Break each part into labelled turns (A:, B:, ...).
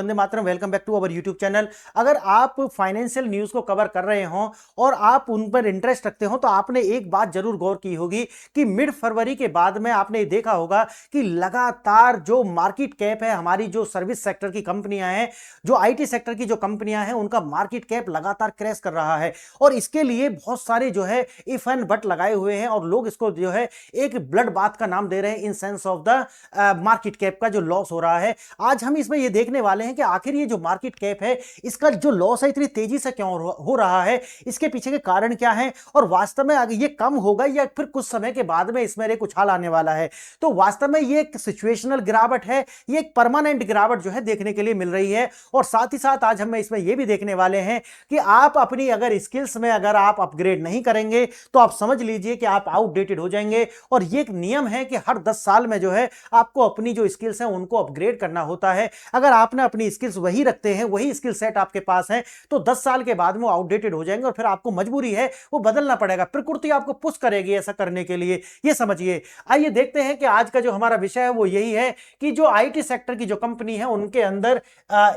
A: वंदे मातरम। Welcome back to our YouTube channel. अगर आप फाइनेंशियल न्यूज़ को कवर कर रहे हो और आप उन पर इंटरेस्ट रखते हो तो आपने एक बात जरूर गौर की होगी कि मिड फरवरी के बाद में आपने देखा होगा कि लगातार जो मार्केट कैप है, हमारी जो सर्विस सेक्टर की कंपनियां हैं, जो आईटी सेक्टर की जो कंपनियां हैं, उनका मार्केट कैप लगातार क्रैश कर रहा है। और इसके लिए बहुत सारे जो है इफ एंड बट लगाए हुए हैं और लोग इसको जो है एक ब्लड बाथ का नाम दे रहे हैं in sense of the market cap का जो लॉस हो रहा है। आज हम इसमें ये देखने वाले हैं कि आखिर ये जो मार्केट कैप है, इसका जो लॉस है इतनी तेजी से क्यों हो रहा है, इसके पीछे के कारण क्या है और वास्तव में आगे ये कम होगा या फिर कुछ समय के बाद में इसमें एक उछाल आने वाला है। तो वास्तव में ये एक सिचुएशनल गिरावट है, ये एक परमानेंट गिरावट जो है देखने के लिए मिल रही है। और साथ ही साथ आज हम इसमें ये भी देखने वाले हैं कि आप अपनी अगर स्किल्स में अगर आप अपग्रेड नहीं करेंगे तो आप समझ लीजिए कि आप आउटडेटेड हो जाएंगे। और ये एक नियम है कि हर 10 साल में जो है आपको अपनी जो स्किल्स हैं उनको अपग्रेड करना होता है। अगर आपने अपनी स्किल्स वही रखते हैं, वही स्किल सेट आपके पास है, तो 10 साल के बाद में वो आउटडेटेड हो जाएंगे और फिर आपको मजबूरी है वो बदलना पड़ेगा। प्रकृति आपको पुश करेगी ऐसा करने के लिए, ये समझिए। आइए देखते हैं कि आज का जो हमारा विषय है वो यही है कि जो आईटी सेक्टर की जो कंपनी है उनके अंदर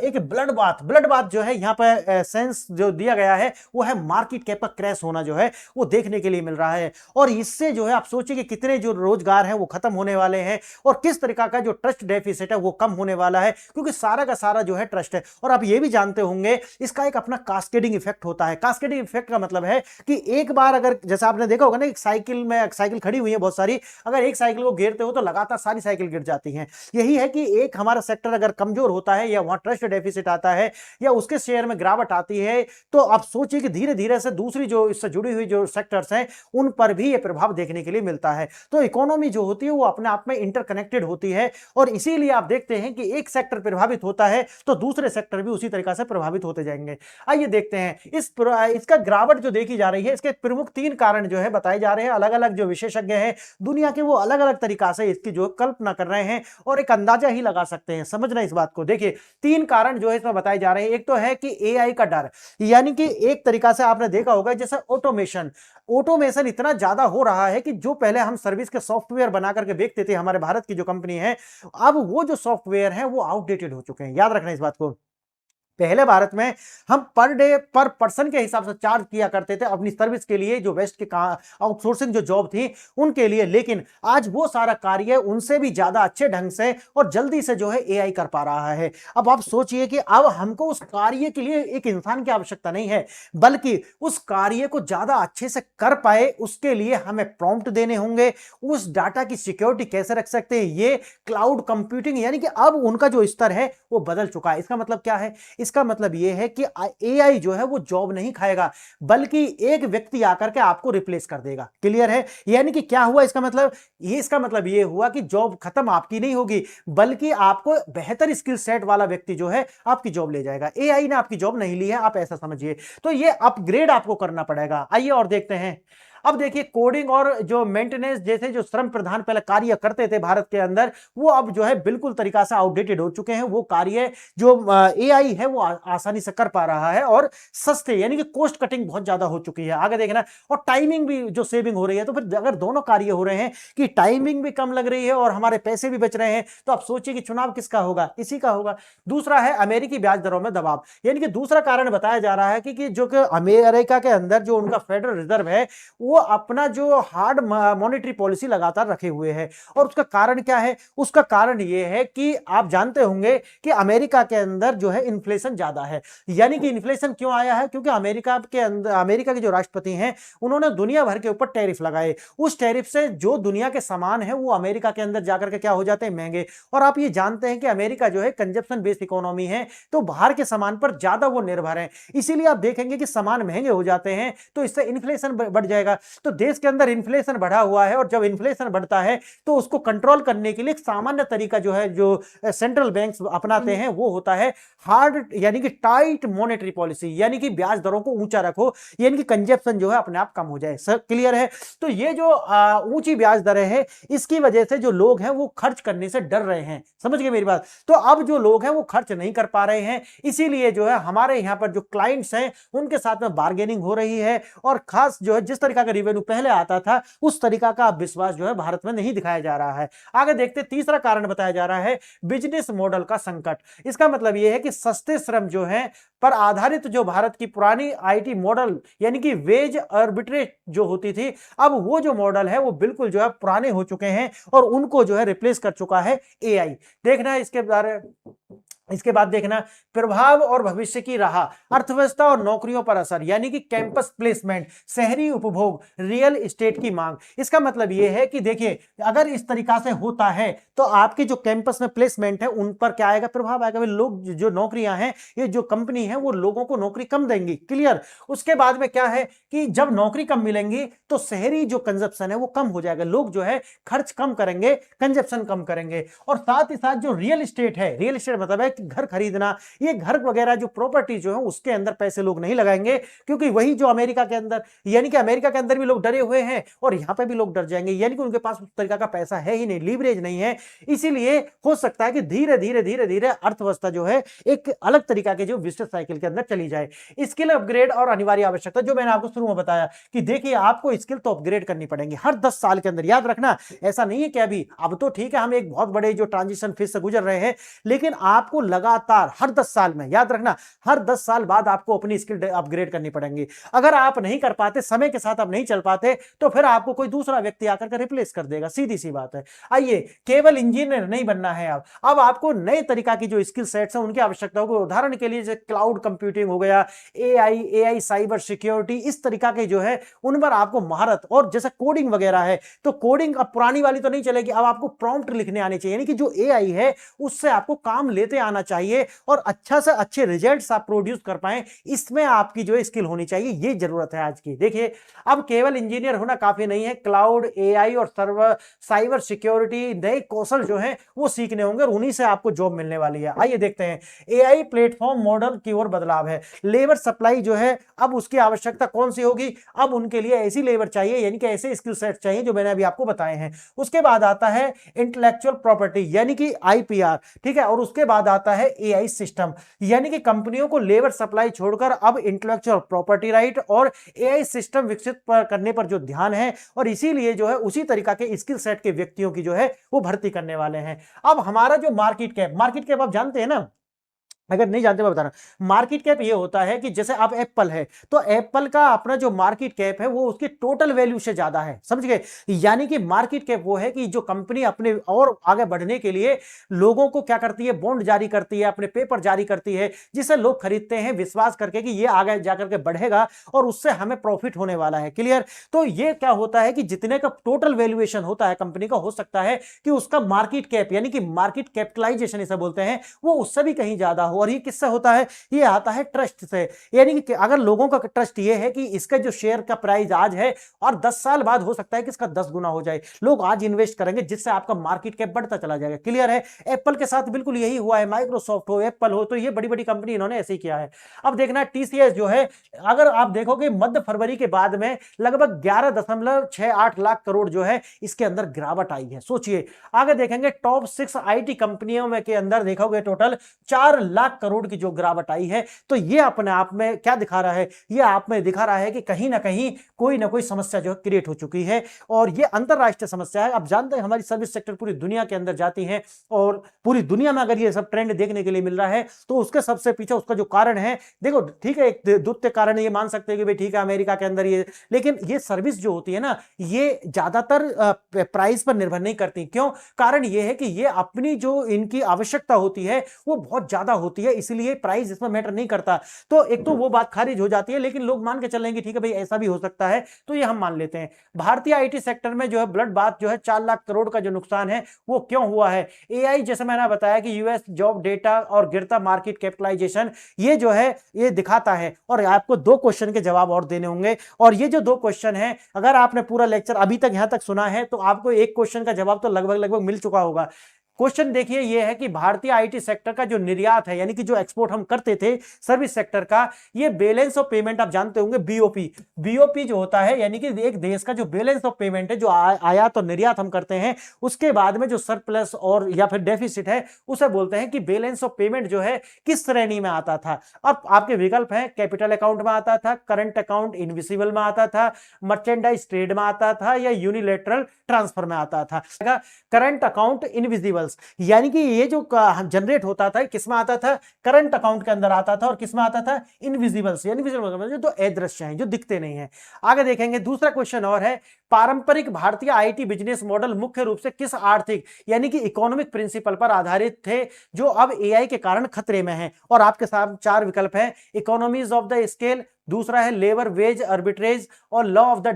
A: एक ब्लड बाथ जो है यहां पर सेंस जो दिया गया है वो है मार्केट कैप का क्रैश होना जो है वो देखने के लिए मिल रहा है। और इससे जो है आप सोचिए कि कितने जो रोजगार हैं वो खत्म होने वाले हैं और किस तरीका का जो ट्रस्ट डेफिसिट है वो कम होने वाला है, क्योंकि सारा का सारा जो है ट्रस्ट है। और आप ये भी जानते होंगे इसका एक अपना कास्केडिंग इफेक्ट होता है। कास्केडिंग इफेक्ट का मतलब है कि एक बार अगर जैसा आपने देखा होगा ना, एक साइकिल खड़ी हुई है बहुत सारी, अगर एक साइकिल को घेरते हो तो लगातार सारी साइकिल गिर जाती हैं। यही है कि एक हमारा सेक्टर अगर कमजोर होता है या वहां ट्रस्ट डेफिसिट आता है या उसके शेयर में गिरावट आती है तो आप सोचिए कि धीरे धीरे से दूसरी जो इससे जुड़ी हुई जो सेक्टर्स हैं उन पर भी ये प्रभाव देखने के लिए मिलता है। तो इकोनॉमी जो होती है वो अपने आप में इंटरकनेक्टेड होती है और इसीलिए आप देखते हैं कि एक सेक्टर प्रभावित होता है तो दूसरे सेक्टर भी उसी तरीका से प्रभावित होते जाएंगे। आइए देखते हैं इसका गिरावट जो देखी जा रही है, इसके प्रमुख 3 कारण जो है बताए जा रहे हैं। अलग अलग जो विशेषज्ञ हैं दुनिया के वो अलग अलग तरीका से इसकी जो कल्पना कर रहे हैं और एक अंदाजा ही लगा सकते हैं। समझना इस बात को, देखिए 3 कारण जो है इसमें बताए जा रहे हैं। एक तो है कि एआई का डर, यानी कि एक तरीका से आपने देखा होगा जैसे ऑटोमेशन इतना ज्यादा हो रहा है कि जो पहले हम सर्विस के सॉफ्टवेयर बना करके बेचते थे, हमारे भारत की जो कंपनी है, अब वो जो सॉफ्टवेयर है वो आउटडेटेड हो चुके हैं। याद रखना इस बात को। पहले भारत में हम पर डे पर पर्सन के हिसाब से चार्ज किया करते थे अपनी सर्विस के लिए, जो वेस्ट के आउटसोर्सिंग जो जॉब थी उनके लिए, लेकिन आज वो सारा कार्य उनसे भी ज्यादा अच्छे ढंग से और जल्दी से जो है एआई कर पा रहा है। अब आप सोचिए कि अब हमको उस कार्य के लिए एक इंसान की आवश्यकता नहीं है, बल्कि उस कार्य को ज्यादा अच्छे से कर पाए उसके लिए हमें प्रॉम्प्ट देने होंगे। उस डाटा की सिक्योरिटी कैसे रख सकते हैं, ये क्लाउड कंप्यूटिंग, यानी कि अब उनका जो स्तर है वो बदल चुका है। इसका मतलब क्या है? इसका मतलब यह है कि एआई जो है वो जॉब नहीं खाएगा, बल्कि एक व्यक्ति आकर के आपको रिप्लेस कर देगा। क्लियर है? यानी कि क्या हुआ इसका मतलब यह हुआ कि जॉब खत्म आपकी नहीं होगी, बल्कि आपको बेहतर स्किल सेट वाला व्यक्ति जो है आपकी जॉब ले जाएगा। एआई ने आपकी जॉब नहीं ली है, आप ऐसा समझिए। तो यह अपग्रेड आपको करना पड़ेगा। आइए और देखते हैं। अब देखिए कोडिंग और जो मेंटेनेंस जैसे जो श्रम प्रधान पहले कार्य करते थे भारत के अंदर, वो अब जो है बिल्कुल तरीका से आउटडेटेड हो चुके हैं। वो कार्य जो एआई है वो आसानी से कर पा रहा है और सस्ते, यानी कि कॉस्ट कटिंग बहुत ज्यादा हो चुकी है। आगे देखना, और टाइमिंग भी जो सेविंग हो रही है। तो फिर अगर दोनों कार्य हो रहे हैं कि टाइमिंग भी कम लग रही है और हमारे पैसे भी बच रहे हैं, तो आप सोचिए कि चुनाव किसका होगा? इसी का होगा। दूसरा है अमेरिकी ब्याज दरों में दबाव, यानी कि दूसरा कारण बताया जा रहा है कि जो कि अमेरिका के अंदर जो उनका फेडरल रिजर्व है वो अपना जो हार्ड मॉनेटरी पॉलिसी लगातार रखे हुए है। और उसका कारण क्या है? उसका कारण यह है कि आप जानते होंगे कि अमेरिका के अंदर जो है इन्फ्लेशन ज्यादा है। यानी कि इन्फ्लेशन क्यों आया है? क्योंकि अमेरिका के जो राष्ट्रपति हैं उन्होंने दुनिया भर के ऊपर टैरिफ लगाए। उस टैरिफ से जो दुनिया के सामान है वो अमेरिका के अंदर जाकर के क्या हो जाते हैं? महंगे। और आप ये जानते हैं कि अमेरिका जो है कंजप्शन बेस्ड इकोनॉमी है, तो बाहर के सामान पर ज्यादा वो निर्भर है। इसीलिए आप देखेंगे कि सामान महंगे हो जाते हैं तो इससे इन्फ्लेशन बढ़ जाएगा। तो देश के अंदर इन्फ्लेशन बढ़ा हुआ है और जब इन्फ्लेशन बढ़ता है तो उसको कंट्रोल करने के लिए एक सामान्य तरीका जो है जो सेंट्रल बैंक्स अपनाते हैं वो होता है हार्ड, यानी कि टाइट मॉनेटरी पॉलिसी, यानी कि ब्याज दरों को ऊंचा रखो, यानी कि कंजप्शन जो है अपने आप कम हो जाए। सर क्लियर है? तो ये जो ऊंची ब्याज दरें हैं इसकी वजह से जो लोग हैं वो खर्च करने से डर रहे हैं। समझ गए मेरी बात? तो अब जो लोग हैं वो खर्च नहीं कर पा रहे हैं, इसीलिए जो है हमारे यहां पर जो क्लाइंट्स हैं उनके साथ में बार्गेनिंग हो रही है और खास जो है जिस तरीका के रेवेन्यू पहले आता था उस तरीका का अब विश्वास जो है भारत में नहीं दिखाया जा रहा है। आगे देखते, तीसरा कारण बताया जा रहा है बिजनेस मॉडल का संकट। इसका मतलब यह है कि सस्ते श्रम जो है पर आधारित जो भारत की पुरानी आईटी मॉडल यानी कि वेज आर्बिट्रेज जो होती थी, अब वो जो मॉडल है वो बिल्कुल जो है पुराने हो चुके हैं और उनको जो है रिप्लेस कर चुका है एआई। देखना है इसके बाद देखना प्रभाव और भविष्य की राह, अर्थव्यवस्था और नौकरियों पर असर यानी कि कैंपस प्लेसमेंट, शहरी उपभोग, रियल एस्टेट की मांग। इसका मतलब यह है कि देखिए अगर इस तरीका से होता है तो आपके जो कैंपस में प्लेसमेंट है उन पर क्या आएगा, प्रभाव आएगा। लोग जो नौकरियां हैं, ये जो कंपनी है वो लोगों को नौकरी कम देंगी, क्लियर। उसके बाद में क्या है कि जब नौकरी कम मिलेंगी तो शहरी जो कंजप्शन है वो कम हो जाएगा, लोग जो है खर्च कम करेंगे, कंजप्शन कम करेंगे। और साथ ही साथ जो रियल एस्टेट है, रियल एस्टेट मतलब है घर खरीदना, ये घर वगैरह जो प्रॉपर्टी जो है उसके अंदर पैसे लोग नहीं लगाएंगे, क्योंकि वही जो अमेरिका के अंदर, यानी कि अमेरिका के अंदर भी लोग डरे हुए हैं और यहां पे भी लोग डर जाएंगे, यानी कि उनके पास उस तरीका का पैसा है ही नहीं, लीवरेज नहीं है। इसीलिए हो सकता है कि धीरे धीरे अर्थव्यवस्था जो है एक अलग तरीका के जो विशेष साइकिल के अंदर चली जाए। स्किल अपग्रेड और अनिवार्य आवश्यकता, जो मैंने आपको शुरू में बताया कि देखिए आपको स्किल तो अपग्रेड करनी पड़ेगी हर 10 साल के अंदर। याद रखना, ऐसा नहीं है कि अभी अब तो ठीक है हम एक बहुत बड़े जो ट्रांजिशन फेज से गुजर रहे हैं, लेकिन आपको लगातार हर 10 साल में, याद रखना हर 10 साल बाद आपको अपनी स्किल अपग्रेड करनी पड़ेगी। अगर आप नहीं कर पाते, समय के साथ आप नहीं चल पाते, तो फिर आपको कोई दूसरा व्यक्ति आकर के रिप्लेस कर देगा, सीधी सी बात है। आइए, केवल इंजीनियर नहीं बनना है, अब आपको नए तरीका की जो स्किल सेट्स हैं उनकी आवश्यकता होगी। उदाहरण के लिए जैसे क्लाउड कंप्यूटिंग हो गया, एआई साइबर सिक्योरिटी, इस तरीका के जो है उन पर आपको महारत, और जैसे कोडिंग वगैरह है तो कोडिंग अब पुरानी वाली तो नहीं चलेगी, अब आपको प्रॉम्प्ट लिखने आने चाहिए, यानी कि जो एआई है उससे आपको काम लेते आना चाहिए और अच्छा से अच्छे रिजल्ट्स आप प्रोड्यूस कर पाए, इसमें आपकी जो स्किल होनी चाहिए, ये जरूरत है आज की। देखिए अब केवल इंजीनियर होना काफी नहीं है, क्लाउड, एआई और साइबर सिक्योरिटी नए कौशल जो है वो सीखने होंगे और उन्हीं से आपको जॉब मिलने वाली है। आइए देखते हैं, एआई प्लेटफॉर्म मॉडल की ओर बदलाव है, लेबर सप्लाई जो है अब उसकी आवश्यकता कौन सी होगी, अब उनके लिए ऐसी लेबर चाहिए, यानी कि ऐसे स्किल सेट चाहिए जो मैंने अभी आपको बताए हैं। उसके बाद आता है इंटेलेक्चुअल प्रॉपर्टी यानी कि आईपीआर, ठीक है, और उसके बाद आता है एआई सिस्टम, यानी कि कंपनियों को लेबर सप्लाई छोड़कर अब इंटेलेक्चुअल प्रॉपर्टी राइट और एआई सिस्टम विकसित करने पर जो ध्यान है, और इसीलिए जो है उसी तरीका के स्किल सेट के व्यक्तियों की जो है वो भर्ती करने वाले हैं। अब हमारा जो मार्केट कैप आप जानते हैं ना, अगर नहीं जानते मैं बता रहा हूं, मार्केट कैप ये होता है कि जैसे अब एप्पल है तो एप्पल का अपना जो मार्केट कैप है वो उसकी टोटल वैल्यू से ज्यादा है, समझ गए। यानी कि मार्केट कैप वो है कि जो कंपनी अपने और आगे बढ़ने के लिए लोगों को क्या करती है, बॉन्ड जारी करती है, अपने पेपर जारी करती है, जिसे लोग खरीदते हैं विश्वास करके कि ये आगे जाकर के बढ़ेगा और उससे हमें प्रॉफिट होने वाला है, क्लियर। तो ये क्या होता है कि जितने का टोटल वैल्यूएशन होता है कंपनी का, हो सकता है कि उसका मार्केट कैप यानी कि मार्केट कैपिटलाइजेशन इसे बोलते हैं, वो उससे भी कहीं ज्यादा हो। और ये किससे होता है, ये आता है ट्रस्ट से, यानी कि अगर लोगों का ट्रस्ट ये है कि इसका जो शेयर का प्राइस आज है और 10 साल बाद हो सकता है कि इसका 10 गुना हो जाए, लोग आज इन्वेस्ट करेंगे जिससे आपका मार्केट कैप बढ़ता चला जाएगा, क्लियर है। एप्पल के साथ बिल्कुल यही हुआ है, माइक्रोसॉफ्ट हो, एप्पल हो, तो ये बड़ी बड़ी कंपनी इन्होंने ऐसे ही किया है। अब देखना टीसीएस जो है, अगर आप देखोगे मध्य फरवरी के बाद में लगभग 11.68 लाख करोड़ जो है इसके अंदर गिरावट आई है, सोचिए। आगे देखेंगे टॉप 6 आईटी कंपनियों में के अंदर देखोगे टोटल 4 लाख करोड़ की जो गिरावट आई है। तो ये अपने आप में क्या दिखा रहा है, ये आप में दिखा रहा है कि कहीं ना कहीं कोई ना कोई समस्या जो क्रिएट हो चुकी है, और ये अंतरराष्ट्रीय समस्या है। आप जानते हैं हमारी सर्विस सेक्टर पूरी दुनिया के अंदर जाती है, और पूरी दुनिया में अगर ये सब ट्रेंड देखने के लिए मिल रहा है तो उसके सबसे पीछे उसका जो कारण है, देखो ठीक है, एक द्वितीय कारण ये मान सकते हैं कि भाई ठीक है अमेरिका के अंदर ये, लेकिन ये सर्विस जो होती है ना, ये ज्यादातर प्राइस पर निर्भर नहीं करती। क्यों? कारण ये है कि ये अपनी जो इनकी आवश्यकता होती है वो बहुत ज्यादा होती है, इसलिए प्राइस इसमें मैटर नहीं करता। तो एक तो वो बात खारिज हो जाती है, लेकिन लोग मान के चलेंगे ठीक है भाई ऐसा भी हो सकता है, तो ये हम मान लेते हैं। भारतीय आईटी सेक्टर में जो है ब्लड बात जो है 4 लाख करोड़ का जो नुकसान है वो क्यों हुआ है। एआई जैसे मैंने बताया कि यूएस जॉब डेटा और गिरता मार्केट कैपिटलाइजेशन, ये जो है ये दिखाता है। और आपको 2 क्वेश्चन के जवाब और देने होंगे, और ये जो 2 क्वेश्चन है, अगर आपने पूरा लेक्चर अभी तक यहां तक सुना है तो आपको एक क्वेश्चन का जवाब तो लगभग मिल चुका होगा। क्वेश्चन देखिए ये है कि भारतीय आईटी सेक्टर का जो निर्यात है, यानी कि जो एक्सपोर्ट हम करते थे सर्विस सेक्टर का, ये बैलेंस ऑफ पेमेंट आप जानते होंगे बीओपी। बीओपी जो होता है यानी कि एक देश का जो बैलेंस ऑफ पेमेंट है, जो आयात और निर्यात हम करते हैं, उसके बाद में जो सरप्लस और या फिर डेफिसिट है, उसे बोलते हैं कि बैलेंस ऑफ पेमेंट जो है किस श्रेणी में आता था। अब आपके विकल्प हैं, कैपिटल अकाउंट में आता था, करंट अकाउंट इनविजिबल में आता था, मर्चेंडाइज ट्रेड में आता था, या यूनिलेटरल ट्रांसफर में आता था। करंट अकाउंट इनविजिबल्स, यानी कि ये जो जनरेट होता था किस में आता था, करंट अकाउंट के अंदर आता था, और किस में आता था, इनविजिबल्स। इनविजिबल जो अदृश्य हैं, जो दिखते नहीं है। आगे देखेंगे दूसरा क्वेश्चन और है, पारंपरिक भारतीय आईटी बिजनेस मॉडल मुख्य रूप से किस आर्थिक यानी कि इकोनॉमिक प्रिंसिपल पर आधारित थे, जो अब एआई के कारण खतरे में हैं? और आपके साथ चार विकल्प हैं, इकोनॉमीज ऑफ द स्केल, दूसरा है लेबर वेज आर्बिट्रेज, और law of the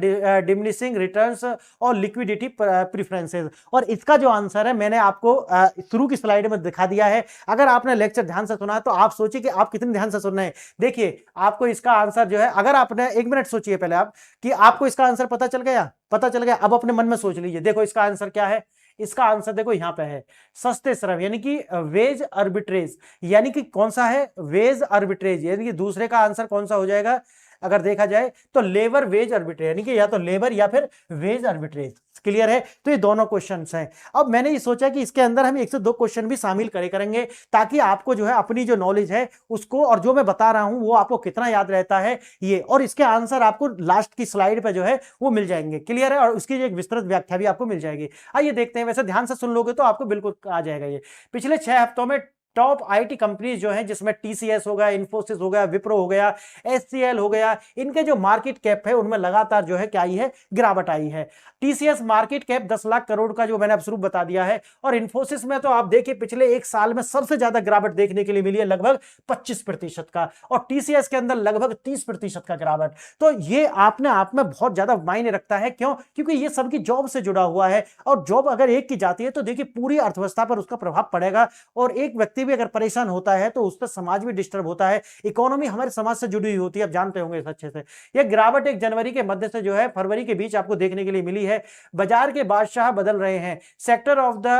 A: diminishing returns, और लिक्विडिटी प्रेफरेंसेस। और इसका जो आंसर है मैंने आपको शुरू की स्लाइड में दिखा दिया है। अगर आपने लेक्चर ध्यान से सुना तो आप सोचिए कि आप कितने ध्यान से सुन रहे हैं। देखिए आपको इसका आंसर जो है, अगर आपने, एक मिनट सोचिए पहले आप कि आपको इसका आंसर पता चल गया, पता चल गया। अब अपने मन में सोच लीजिए, देखो इसका आंसर क्या है। इसका आंसर देखो यहां पे है, सस्ते श्रम, यानी कि वेज आर्बिट्रेज। यानी कि कौन सा है, वेज आर्बिट्रेज, यानी कि दूसरे का आंसर कौन सा हो जाएगा अगर देखा जाए तो लेबर वेज आर्बिट्रेज, यानी कि या तो लेबर या फिर वेज आर्बिट्रेज। क्लियर है? तो ये दोनों क्वेश्चंस हैं। अब मैंने ये सोचा कि इसके अंदर हम 1 से 2 क्वेश्चन भी शामिल करेंगे, ताकि आपको जो है अपनी जो नॉलेज है उसको, और जो मैं बता रहा हूं वो आपको कितना याद रहता है ये, और इसके आंसर आपको लास्ट की स्लाइड पे जो है वो मिल जाएंगे। क्लियर है? और उसकी एक विस्तृत व्याख्या भी आपको मिल जाएगी। आइए देखते हैं, वैसे ध्यान से सुन लोगे तो आपको बिल्कुल आ जाएगा ये। पिछले 6 हफ्तों में टॉप आईटी कंपनीज जो हैं, जिसमें टीसीएस हो गया, इन्फोसिस हो गया, विप्रो हो गया, एचसीएल हो गया, इनके जो मार्केट कैप है उनमें लगातार जो है क्या आई है, गिरावट आई है। TCS market cap 10 lakh crore का जो मैंने अब शुरू बता दिया है, और इन्फोसिस में तो आप देखिए पिछले 1 साल में सबसे ज्यादा गिरावट देखने के लिए मिली है, लगभग 25% का, और टीसीएस के अंदर लगभग 30% का गिरावट। तो ये आपने आप में बहुत ज्यादा मायने रखता है। क्यों? क्योंकि ये सबकी जॉब से जुड़ा हुआ है, और जॉब अगर एक की जाती है तो देखिए पूरी अर्थव्यवस्था पर उसका प्रभाव पड़ेगा, और एक व्यक्ति भी अगर परेशान होता है तो उस पर समाज भी डिस्टर्ब होता है। इकोनॉमी हमारे समाज से जुड़ी हुई होती है, आप जानते होंगे इस अच्छे से। यह गिरावट एक जनवरी के मध्य से जो है फरवरी के बीच आपको देखने के लिए मिली है। बाजार के बादशाह बदल रहे हैं, सेक्टर ऑफ द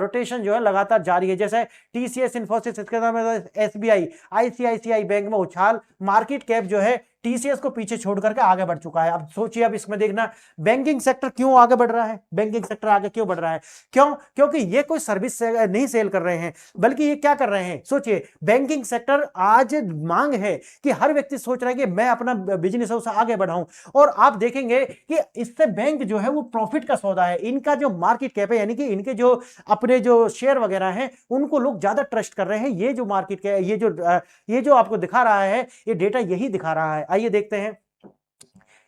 A: रोटेशन जो है लगातार जारी है। जैसे टीसीएस, इन्फोसिस, इसके नाम एसबीआई, आईसीआईसीआई बैंक में उछाल, मार्केट कैप जो है टीसीएस को पीछे छोड़ करके आगे बढ़ चुका है। अब सोचिए, अब इसमें देखना बैंकिंग सेक्टर क्यों आगे बढ़ रहा है, बैंकिंग सेक्टर आगे क्यों बढ़ रहा है? क्यों? क्योंकि ये कोई सर्विस नहीं सेल कर रहे हैं, बल्कि ये क्या कर रहे हैं, सोचिए। बैंकिंग सेक्टर आज मांग है कि हर व्यक्ति सोच रहा है कि मैं अपना बिजनेस है उसे आगे बढ़ाऊं, और आप देखेंगे कि इससे बैंक जो है वो प्रॉफिट का सौदा है। इनका जो मार्केट कैप है, यानी कि इनके जो अपने जो शेयर वगैरह हैं उनको लोग ज्यादा ट्रस्ट कर रहे हैं। ये जो मार्केट का ये जो आपको दिखा रहा है, ये डेटा यही दिखा रहा है। आइए देखते हैं।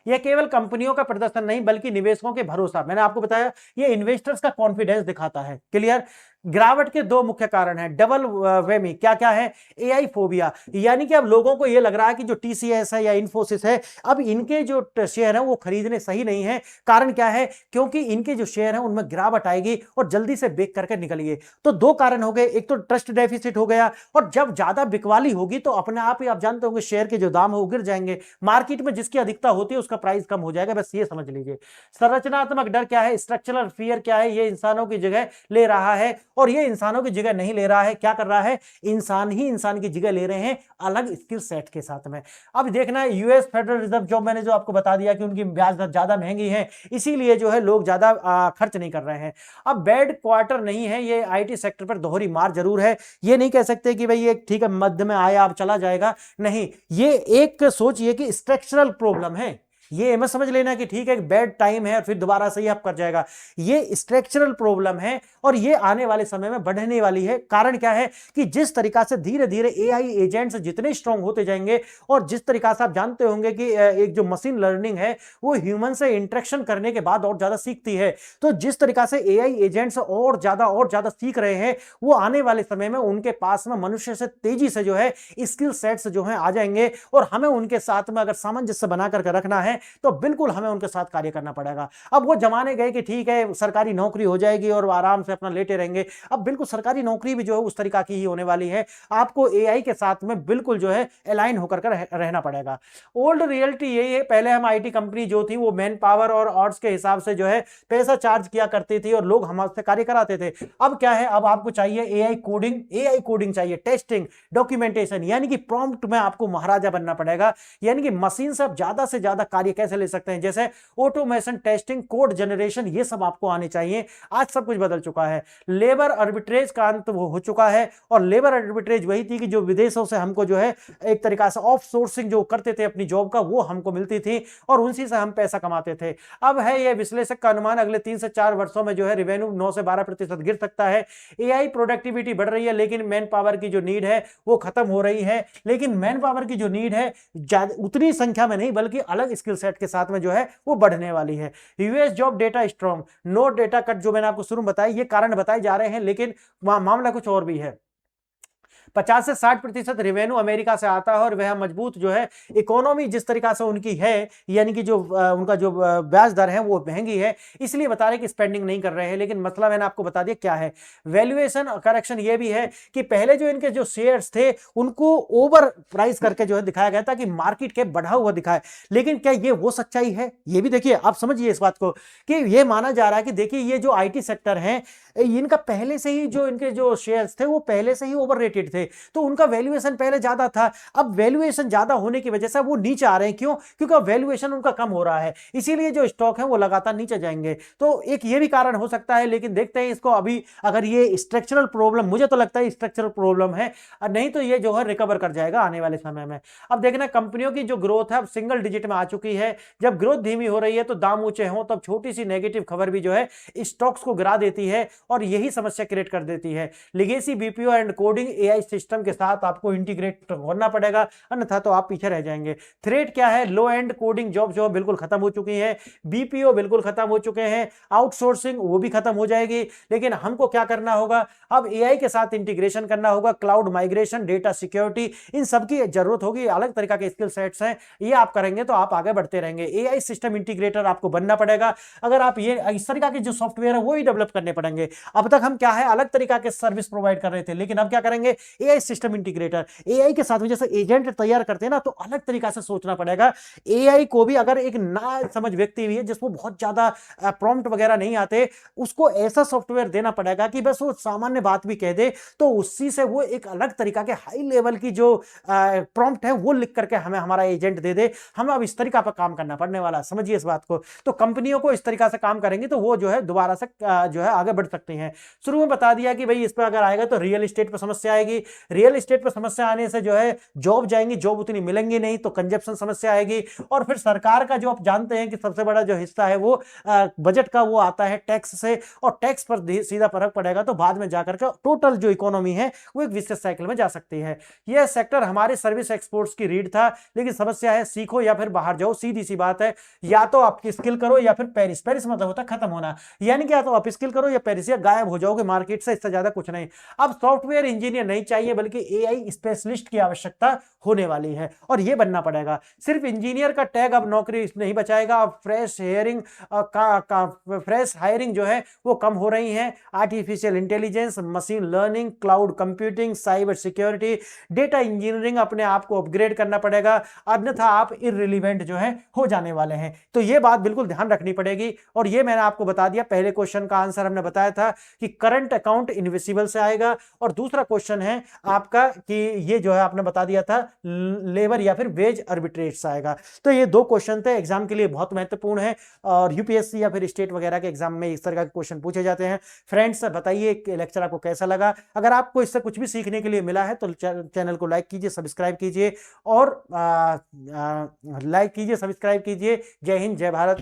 A: यह केवल कंपनियों का प्रदर्शन नहीं बल्कि निवेशकों के भरोसा, मैंने आपको बताया, ये इन्वेस्टर्स का कॉन्फिडेंस दिखाता है। क्लियर? गिरावट के 2 मुख्य कारण हैं। डबल वेमी, क्या क्या है, एआई फोबिया, यानी कि अब लोगों को यह लग रहा है कि जो टीसीएस है या इन्फोसिस है, अब इनके जो शेयर हैं वो खरीदने सही नहीं है। कारण क्या है? क्योंकि इनके जो शेयर हैं उनमें गिरावट आएगी और जल्दी से बेच करके निकलिए। तो 2 कारण हो गए, एक तो ट्रस्ट डेफिसिट हो गया, और जब ज्यादा बिकवाली होगी तो अपने आप ही आप जानते होंगे शेयर के जो दाम है वो गिर जाएंगे। मार्केट में जिसकी अधिकता होती है उसका प्राइस कम हो जाएगा, बस ये समझ लीजिए। संरचनात्मक डर क्या है, स्ट्रक्चरल फियर क्या है, ये इंसानों की जगह ले रहा है, और ये इंसानों की जगह नहीं ले रहा है। क्या कर रहा है? इंसान ही इंसान की जगह ले रहे हैं, अलग स्किल सेट के साथ में। अब देखना है यूएस फेडरल रिजर्व, जो मैंने जो आपको बता दिया कि उनकी ब्याज दर ज्यादा महंगी है, इसीलिए जो है लोग ज्यादा खर्च नहीं कर रहे हैं। अब बैड क्वार्टर नहीं है, ये आईटी सेक्टर पर दोहरी मार जरूर है। ये नहीं कह सकते कि भाई ये ठीक है मध्य में आया अब चला जाएगा, नहीं, ये एक सोचिए कि स्ट्रक्चरल प्रॉब्लम है। ये मत समझ लेना कि ठीक है बैड टाइम है और फिर दोबारा से ही आप कर जाएगा। ये स्ट्रक्चरल प्रॉब्लम है और ये आने वाले समय में बढ़ने वाली है। कारण क्या है कि जिस तरीका से धीरे धीरे एआई एजेंट्स जितने स्ट्रांग होते जाएंगे, और जिस तरीका से आप जानते होंगे कि एक जो मशीन लर्निंग है वो ह्यूमन से इंटरेक्शन करने के बाद और ज्यादा सीखती है, तो जिस तरीका से एआई एजेंट्स और ज्यादा सीख रहे हैं, वो आने वाले समय में उनके पास में मनुष्य से तेजी से जो है स्किल सेट्स जो है आ जाएंगे, और हमें उनके साथ में अगर सामंजस्य बना करके रखना है हैं तो बिल्कुल हमें उनके साथ कार्य करना पड़ेगा। अब वो जमाने गए कि ठीक है सरकारी नौकरी हो जाएगी और आराम से अपना लेटे रहेंगे, अब बिल्कुल सरकारी नौकरी भी जो है उस तरीका की ही होने वाली है। आपको एआई के साथ में बिल्कुल जो है अलाइन होकर रहना पड़ेगा। ओल्ड रियलिटी यही है, पहले हम आईटी कंपनी जो थी वो मैन पावर और आवर्स के हिसाब से जो है पैसा चार्ज किया करती थी और लोग हमारे कार्य कराते थे। अब क्या है, अब आपको चाहिए एआई कोडिंग चाहिए, टेस्टिंग, डॉक्यूमेंटेशन, यानी कि प्रॉम्प्ट में आपको महाराजा बनना पड़ेगा। यानी कि मशीन से आप ज्यादा से ज्यादा कार्य कैसे ले सकते हैं, जैसे ऑटोमेशन, टेस्टिंग, कोड जनरेशन, ये सब आपको आने चाहिए। आज सब कुछ बदल चुका है। लेबर आर्बिट्रेज का अंत हो चुका है और लेबर आर्बिट्रेज वही थी कि जो विदेशों से हमको जो है एक तरीका से ऑफ सोर्सिंग जो करते थे अपनी जॉब का, वो हमको मिलती थी और उनसी से हम पैसा कमाते थे। अब है ये विश्लेषक का अनुमान अगले 3 से 4 वर्षों में जो है रेवेन्यू 9 से 12% गिर सकता है। एआई प्रोडक्टिविटी बढ़ रही है लेकिन मैन पावर की जो नीड है वो खत्म हो रही है। लेकिन मैन पावर की जो नीड है उतनी संख्या में नहीं बल्कि अलग स्किल सेट के साथ में जो है वो बढ़ने वाली है। US job data strong, no data cut जो मैंने आपको शुरू में बताया, ये कारण बताए जा रहे हैं लेकिन मामला कुछ और भी है। 50 से 60% रेवेन्यू अमेरिका से आता है और वह मजबूत जो है इकोनॉमी जिस तरीका से उनकी है, यानी कि जो उनका जो ब्याज दर है वो महंगी है, इसलिए बता रहे कि स्पेंडिंग नहीं कर रहे हैं। लेकिन मसला मैंने आपको बता दिया क्या है, वैल्यूएशन करेक्शन ये भी है कि पहले जो इनके जो शेयर्स थे उनको ओवर प्राइस करके जो है दिखाया गया था कि मार्केट के बढ़ा हुआ दिखाए। लेकिन क्या ये वो सच्चाई है, ये भी देखिए आप समझिए इस बात को कि ये माना जा रहा है कि देखिए ये जो आईटी सेक्टर है इनका पहले से ही जो इनके जो शेयर्स थे वो पहले से ही ओवररेटेड थे, तो उनका वैल्यूएशन पहले ज्यादा था। अब वैल्यूएशन ज्यादा होने की वजह से वो नीचे आ रहे हैं, क्यों? क्योंकि वैल्यूएशन उनका कम हो रहा है, इसीलिए जो स्टॉक है वो लगातार नीचे जाएंगे। तो एक ये भी कारण हो सकता है, लेकिन देखते हैं इसको अभी। अगर ये स्ट्रक्चरल प्रॉब्लम, मुझे तो लगता है स्ट्रक्चरल प्रॉब्लम है, नहीं तो ये जो है रिकवर कर जाएगा आने वाले समय में। अब देखना कंपनियों की जो ग्रोथ है अब सिंगल डिजिट में आ चुकी है। जब ग्रोथ धीमी हो रही है तो दाम ऊंचे हो, तब छोटी सी नेगेटिव खबर भी जो है स्टॉक्स को गिरा देती है और यही समस्या क्रिएट कर देती है। Legacy BPO and coding AI system के साथ आपको इंटीग्रेट करना पड़ेगा, अन्यथा तो आप पीछे रह जाएंगे। थ्रेट क्या है, लो एंड कोडिंग जॉब जो बिल्कुल खत्म हो चुकी है, बीपीओ बिल्कुल खत्म हो चुके हैं, आउटसोर्सिंग वो भी खत्म हो जाएगी। लेकिन हमको क्या करना होगा, अब एआई के साथ इंटीग्रेशन करना होगा, क्लाउड माइग्रेशन, डेटा सिक्योरिटी, इन सबकी जरूरत होगी। अलग तरीका के स्किल सेट्स हैं, ये आप करेंगे तो आप आगे बढ़ते रहेंगे। एआई सिस्टम इंटीग्रेटर आपको बनना पड़ेगा। अगर आप ये इस तरीका के जो सॉफ्टवेयर है वो ही डेवलप करने पड़ेंगे। अब तक हम क्या है अलग तरीका के सर्विस प्रोवाइड कर रहे थे, लेकिन अब क्या करेंगे, एआई सिस्टम इंटीग्रेटर। एआई के साथ जैसे एजेंट तैयार करते हैं ना, तो अलग तरीका से सोचना पड़ेगा। एआई को भी अगर एक ना समझ व्यक्ति भी है जिसको बहुत ज्यादा प्रॉम्प्ट वगैरह नहीं आते, उसको ऐसा सॉफ्टवेयर देना पड़ेगा कि बस वो सामान्य बात भी कह दे तो उसी से वो एक अलग तरीका के हाई लेवल की जो प्रॉम्प्ट है वो लिख करके हमें हमारा एजेंट दे दे। हमें अब इस तरीका पर काम करना पड़ने वाला, समझिए इस बात को। तो कंपनियों को इस तरीका से काम करेंगे तो वो जो है दोबारा से जो है आगे बढ़ सकती हैं। शुरू में बता दिया कि भाई इस पर अगर आएगा तो रियल एस्टेट पर समस्या आएगी, रियल एस्टेट पर समस्या आने से जो है जॉब जाएंगी, जॉब उतनी मिलेंगी नहीं तो कंजप्शन समस्या आएगी। और फिर सरकार का जो आप जानते हैं कि सबसे बड़ा जो हिस्सा है वो बजट का वो आता है टैक्स से, और टैक्स पर सीधा फर्क पड़ेगा तो बाद में जाकर के टोटल जो इकोनॉमी है वो एक विशेष साइकिल में जा सकती है। यह सेक्टर हमारे सर्विस एक्सपोर्ट्स की रीढ़ था, लेकिन समस्या है सीखो या फिर बाहर जाओ, सीधी सी बात है। या तो आप स्किल करो या फिर पेरिस, पेरिस मतलब होता है खत्म होना, यानी कि या तो आप स्किल करो या पेरिस, या गायब हो जाओगे मार्केट से, इससे ज्यादा कुछ नहीं। अब सॉफ्टवेयर इंजीनियर नहीं चाहिए बल्कि एआई स्पेशलिस्ट की आवश्यकता होने वाली है और यह बनना पड़ेगा। सिर्फ इंजीनियर का टैग अब नौकरी नहीं बचाएगा। अब फ्रेश हायरिंग जो है वो कम हो रही है। Artificial intelligence, machine learning, cloud computing, cyber security, data engineering अपने आप को अपग्रेड करना पड़ेगा, अन्यथा आप इररिलेवेंट जो है हो जाने वाले हैं। तो ये बात बिल्कुल ध्यान रखनी पड़ेगी। और ये मैंने आपको बता दिया, पहले क्वेश्चन का आंसर हमने बताया था कि करंट अकाउंट इनविजिबल से आएगा, और दूसरा क्वेश्चन है आपका कि ये जो है आपने बता दिया था लेबर या फिर वेज आर्बिट्रेज से आएगा। तो ये दो क्वेश्चन थे, एग्जाम के लिए बहुत महत्वपूर्ण है और यूपीएससी या फिर स्टेट वगैरह के एग्जाम में इस तरह के क्वेश्चन पूछे जाते हैं। फ्रेंड्स बताइए कि लेक्चर आपको कैसा लगा। अगर आपको इससे कुछ भी सीखने के लिए मिला है तो चैनल को लाइक कीजिए, सब्सक्राइब कीजिए और लाइक कीजिए, सब्सक्राइब कीजिए। जय हिंद, जय भारत।